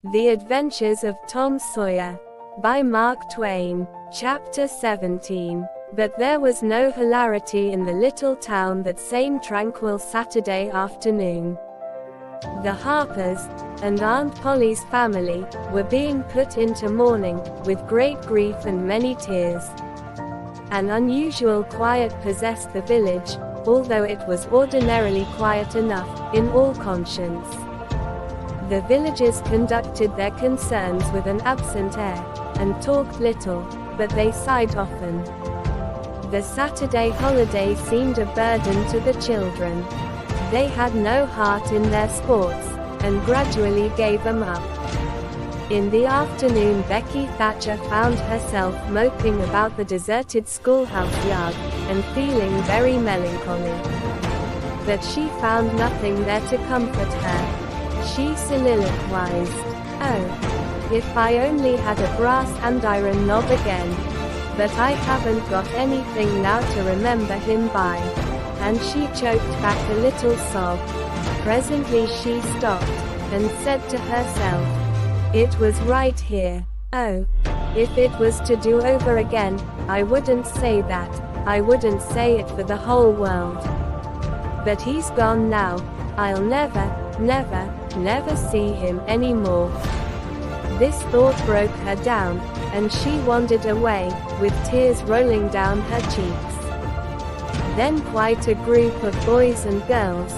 The Adventures of Tom Sawyer, by Mark Twain. Chapter 17. But there was no hilarity in the little town that same tranquil Saturday afternoon. The Harpers, and Aunt Polly's family, were being put into mourning, with great grief and many tears. An unusual quiet possessed the village, although it was ordinarily quiet enough, in all conscience. The villagers conducted their concerns with an absent air, and talked little, but they sighed often. The Saturday holiday seemed a burden to the children. They had no heart in their sports, and gradually gave them up. In the afternoon Becky Thatcher found herself moping about the deserted schoolhouse yard, and feeling very melancholy. But she found nothing there to comfort her. She soliloquized, "Oh, if I only had a brass andiron knob again. But I haven't got anything now to remember him by." And she choked back a little sob. Presently she stopped, and said to herself, "It was right here. Oh, if it was to do over again, I wouldn't say that, I wouldn't say it for the whole world. But he's gone now, I'll never, never see him anymore." This thought broke her down, and she wandered away, with tears rolling down her cheeks. Then quite a group of boys and girls,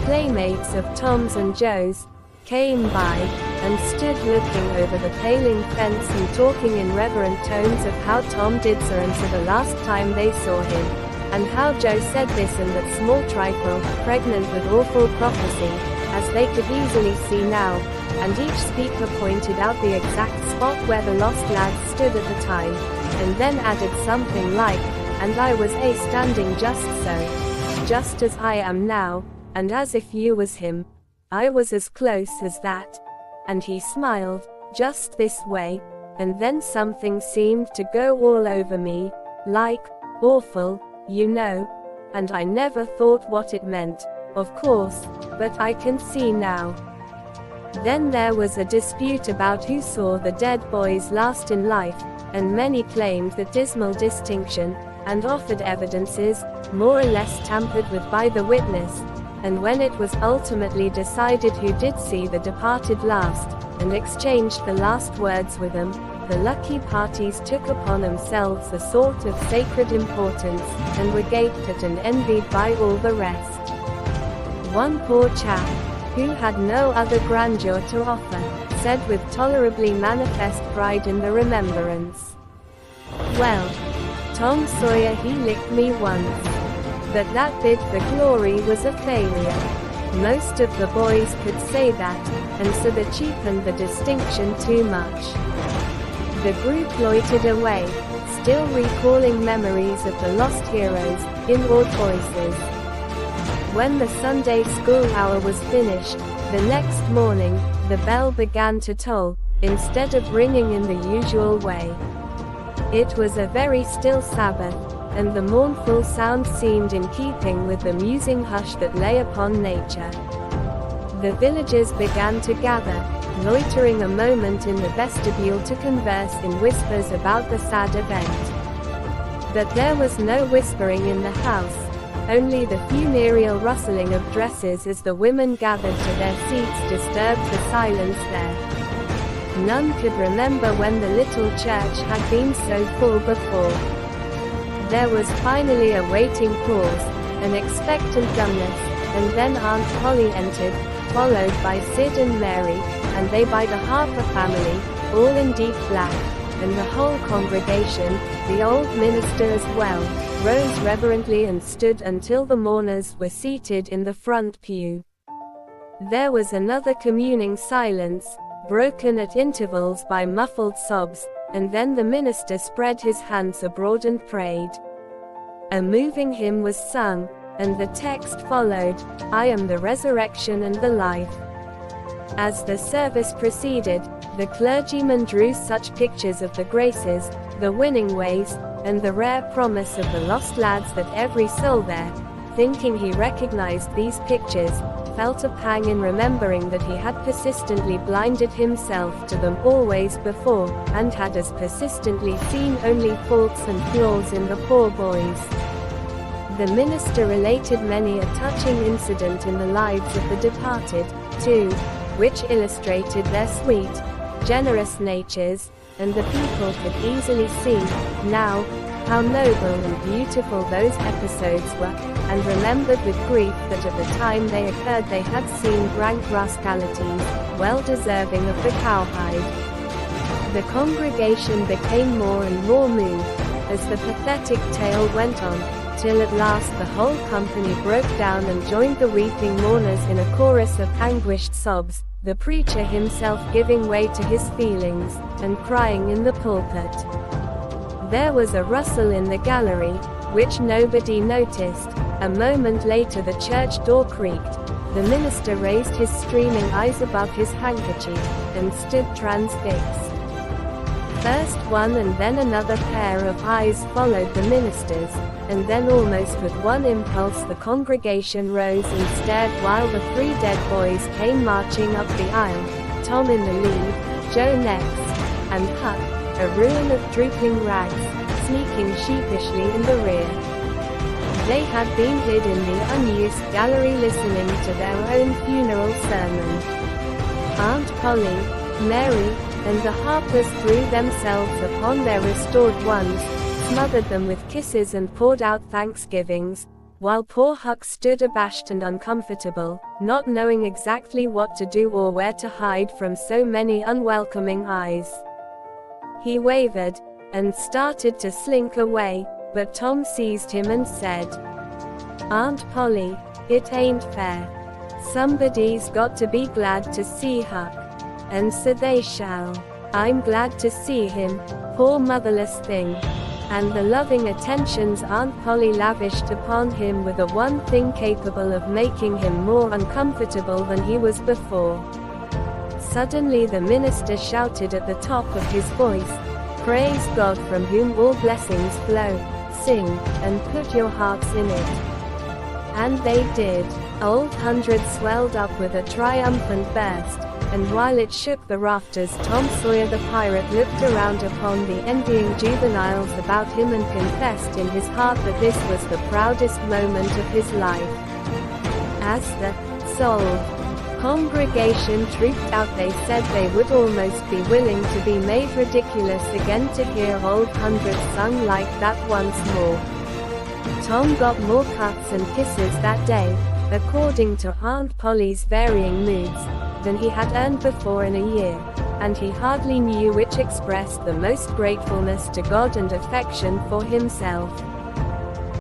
playmates of Tom's and Joe's, came by, and stood looking over the paling fence and talking in reverent tones of how Tom did so and to the last time they saw him, and how Joe said this and that small trifle, pregnant with awful prophecy, as they could easily see now, and each speaker pointed out the exact spot where the lost lad stood at the time, and then added something like, "And I was standing just so, just as I am now, and as if you was him, I was as close as that. And he smiled, just this way, and then something seemed to go all over me, like, awful, you know, and I never thought what it meant, of course, but I can see now." Then there was a dispute about who saw the dead boys last in life, and many claimed the dismal distinction, and offered evidences, more or less tampered with by the witness, and when it was ultimately decided who did see the departed last, and exchanged the last words with them, the lucky parties took upon themselves a sort of sacred importance, and were gaped at and envied by all the rest. One poor chap, who had no other grandeur to offer, said with tolerably manifest pride in the remembrance, "Well, Tom Sawyer he licked me once. But that bid for glory was a failure. Most of the boys could say that, and so they cheapened the distinction too much." The group loitered away, still recalling memories of the lost heroes, in awed voices. When the Sunday school hour was finished, the next morning, the bell began to toll, instead of ringing in the usual way. It was a very still Sabbath, and the mournful sound seemed in keeping with the musing hush that lay upon nature. The villagers began to gather, loitering a moment in the vestibule to converse in whispers about the sad event. But there was no whispering in the house, only the funereal rustling of dresses as the women gathered to their seats disturbed the silence there. None could remember when the little church had been so full before. There was finally a waiting pause, an expectant dumbness, and then Aunt Polly entered, followed by Sid and Mary, and they by the Harper family, all in deep black, and the whole congregation, the old minister as well, rose reverently and stood until the mourners were seated in the front pew. There was another communing silence, broken at intervals by muffled sobs, and then the minister spread his hands abroad and prayed. A moving hymn was sung, and the text followed, "I am the resurrection and the life." As the service proceeded, the clergyman drew such pictures of the graces, the winning ways, and the rare promise of the lost lads that every soul there, thinking he recognized these pictures, felt a pang in remembering that he had persistently blinded himself to them always before, and had as persistently seen only faults and flaws in the poor boys. The minister related many a touching incident in the lives of the departed, too, which illustrated their sweet, generous natures, and the people could easily see, now, how noble and beautiful those episodes were, and remembered with grief that at the time they occurred they had seen rank rascalities, well deserving of the cowhide. The congregation became more and more moved, as the pathetic tale went on, till at last the whole company broke down and joined the weeping mourners in a chorus of anguished sobs, the preacher himself giving way to his feelings, and crying in the pulpit. There was a rustle in the gallery, which nobody noticed. A moment later the church door creaked. The minister raised his streaming eyes above his handkerchief, and stood transfixed. First one and then another pair of eyes followed the minister's, and then almost with one impulse the congregation rose and stared while the three dead boys came marching up the aisle, Tom in the lead, Joe next, and Huck, a ruin of drooping rags, sneaking sheepishly in the rear. They had been hid in the unused gallery listening to their own funeral sermon. Aunt Polly, Mary, and the Harpers threw themselves upon their restored ones, smothered them with kisses and poured out thanksgivings, while poor Huck stood abashed and uncomfortable, not knowing exactly what to do or where to hide from so many unwelcoming eyes. He wavered, and started to slink away, but Tom seized him and said, "Aunt Polly, it ain't fair. Somebody's got to be glad to see Huck. And so they shall. I'm glad to see him, poor motherless thing." And the loving attentions Aunt Polly lavished upon him were the one thing capable of making him more uncomfortable than he was before. Suddenly the minister shouted at the top of his voice, "Praise God from whom all blessings flow, sing, and put your hearts in it." And they did. Old Hundred swelled up with a triumphant burst, and while it shook the rafters Tom Sawyer the pirate looked around upon the envying juveniles about him and confessed in his heart that this was the proudest moment of his life. As the soul congregation trooped out they said they would almost be willing to be made ridiculous again to hear Old Hundred sung like that once more. Tom got more cuts and kisses that day, according to Aunt Polly's varying moods, than he had earned before in a year, and he hardly knew which expressed the most gratefulness to God and affection for himself.